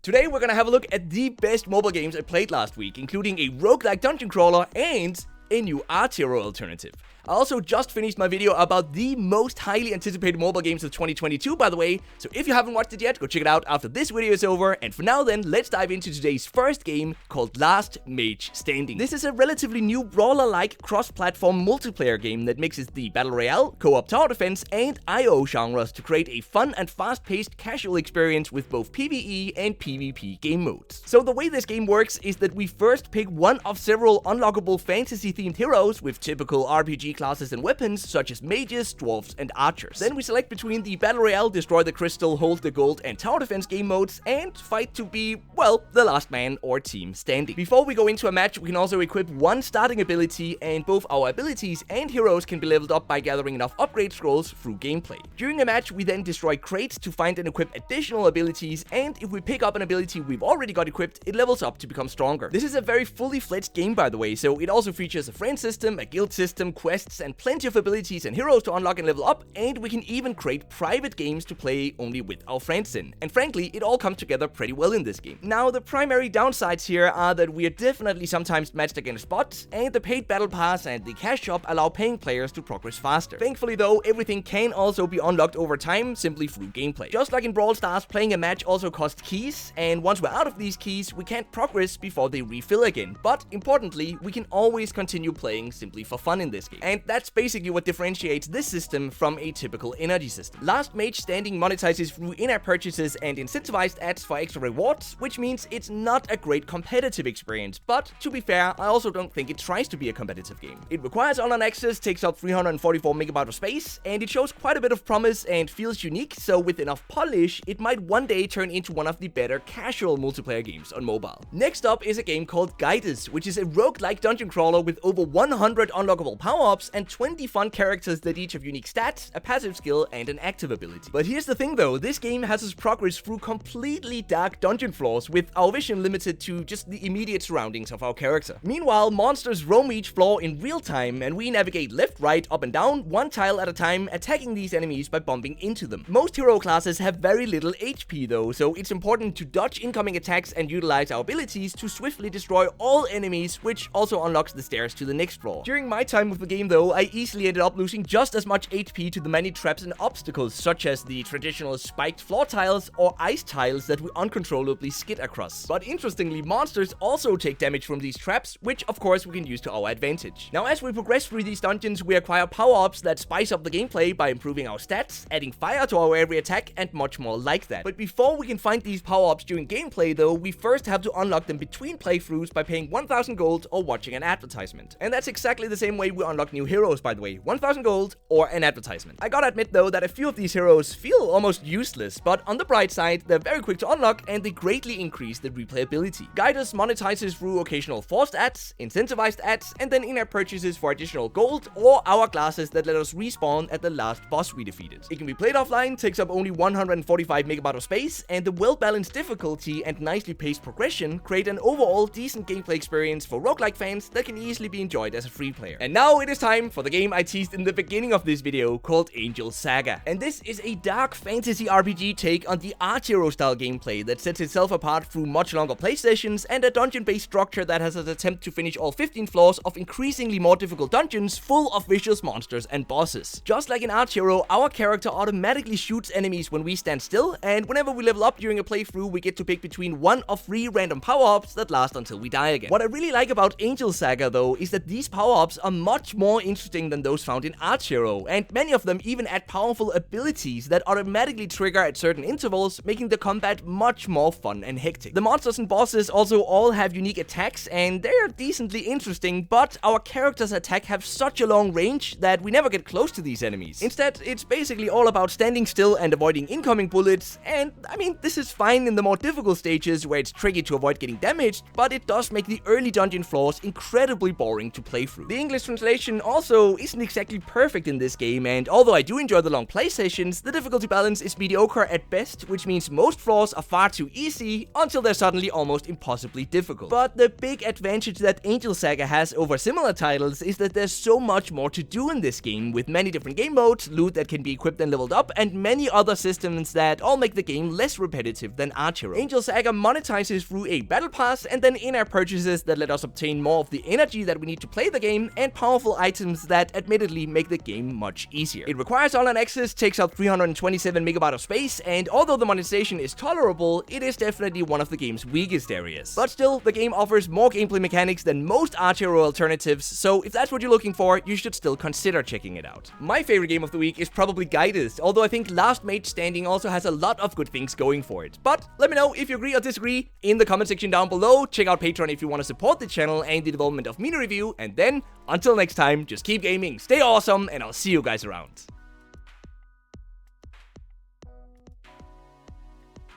Today we're gonna have a look at the best mobile games I played last week, including a roguelike dungeon crawler and a new Archero alternative. I also just finished my video about the most highly anticipated mobile games of 2022, by the way, so if you haven't watched it yet, go check it out after this video is over. And for now then, let's dive into today's first game called Last Mage Standing. This is a relatively new brawler-like cross-platform multiplayer game that mixes the battle royale, co-op tower defense, and IO genres to create a fun and fast-paced casual experience with both PvE and PvP game modes. So the way this game works is that we first pick one of several unlockable fantasy-themed heroes with typical RPG classes and weapons such as mages, dwarves, and archers. Then we select between the battle royale, destroy the crystal, hold the gold, and tower defense game modes, and fight to be, well, the last man or team standing. Before we go into a match, we can also equip one starting ability, and both our abilities and heroes can be leveled up by gathering enough upgrade scrolls through gameplay. During a match, we then destroy crates to find and equip additional abilities, and if we pick up an ability we've already got equipped, it levels up to become stronger. This is a very fully fledged game, by the way, so it also features a friend system, a guild system, quests, and plenty of abilities and heroes to unlock and level up, and we can even create private games to play only with our friends in. And frankly, it all comes together pretty well in this game. Now, the primary downsides here are that we are definitely sometimes matched against bots, and the paid battle pass and the cash shop allow paying players to progress faster. Thankfully though, everything can also be unlocked over time simply through gameplay. Just like in Brawl Stars, playing a match also costs keys, and once we're out of these keys, we can't progress before they refill again. But importantly, we can always continue playing simply for fun in this game. And that's basically what differentiates this system from a typical energy system. Last Mage Standing monetizes through in-app purchases and incentivized ads for extra rewards, which means it's not a great competitive experience, but to be fair, I also don't think it tries to be a competitive game. It requires online access, takes up 344 megabytes of space, and it shows quite a bit of promise and feels unique, so with enough polish, it might one day turn into one of the better casual multiplayer games on mobile. Next up is a game called Guidus, which is a roguelike dungeon crawler with over 100 unlockable power-ups and 20 fun characters that each have unique stats, a passive skill, and an active ability. But here's the thing though, this game has us progress through completely dark dungeon floors with our vision limited to just the immediate surroundings of our character. Meanwhile, monsters roam each floor in real time, and we navigate left, right, up and down, one tile at a time, attacking these enemies by bumping into them. Most hero classes have very little HP though, so it's important to dodge incoming attacks and utilize our abilities to swiftly destroy all enemies, which also unlocks the stairs to the next floor. During my time with the game though, I easily ended up losing just as much HP to the many traps and obstacles, such as the traditional spiked floor tiles or ice tiles that we uncontrollably skid across. But interestingly, monsters also take damage from these traps, which of course we can use to our advantage. Now, as we progress through these dungeons, we acquire power-ups that spice up the gameplay by improving our stats, adding fire to our every attack, and much more like that. But before we can find these power-ups during gameplay though, we first have to unlock them between playthroughs by paying 1000 gold or watching an advertisement. And that's exactly the same way we unlock new heroes, by the way. 1000 gold or an advertisement. I gotta admit though that a few of these heroes feel almost useless, but on the bright side, they're very quick to unlock and they greatly increase the replayability. Guidus monetizes through occasional forced ads, incentivized ads, and then in-app purchases for additional gold or hourglasses that let us respawn at the last boss we defeated. It can be played offline, takes up only 145 megabytes of space, and the well-balanced difficulty and nicely paced progression create an overall decent gameplay experience for roguelike fans that can easily be enjoyed as a free player. And now it is time for the game I teased in the beginning of this video called Angel Saga. And this is a dark fantasy RPG take on the Archero style gameplay that sets itself apart through much longer play sessions and a dungeon-based structure that has an attempt to finish all 15 floors of increasingly more difficult dungeons full of vicious monsters and bosses. Just like in Archero, our character automatically shoots enemies when we stand still, and whenever we level up during a playthrough, we get to pick between one of 3 random power-ups that last until we die again. What I really like about Angel Saga though is that these power-ups are much more interesting than those found in Archero, and many of them even add powerful abilities that automatically trigger at certain intervals, making the combat much more fun and hectic. The monsters and bosses also all have unique attacks, and they're decently interesting, but our character's attack have such a long range that we never get close to these enemies. Instead, it's basically all about standing still and avoiding incoming bullets, and I mean, this is fine in the more difficult stages where it's tricky to avoid getting damaged, but it does make the early dungeon floors incredibly boring to play through. The English translation also isn't exactly perfect in this game, and although I do enjoy the long play sessions, the difficulty balance is mediocre at best, which means most floors are far too easy until they're suddenly almost impossibly difficult. But the big advantage that Angel Saga has over similar titles is that there's so much more to do in this game, with many different game modes, loot that can be equipped and leveled up, and many other systems that all make the game less repetitive than Archero. Angel Saga monetizes through a battle pass and then in-app purchases that let us obtain more of the energy that we need to play the game, and powerful items that admittedly make the game much easier. It requires online access, takes up 327 megabytes of space, and although the monetization is tolerable, it is definitely one of the game's weakest areas. But still, the game offers more gameplay mechanics than most Archero alternatives, so if that's what you're looking for, you should still consider checking it out. My favorite game of the week is probably Guidus, although I think Last Mage Standing also has a lot of good things going for it. But let me know if you agree or disagree in the comment section down below. Check out Patreon if you want to support the channel and the development of mini review, and then until next time, just keep gaming, stay awesome, and I'll see you guys around.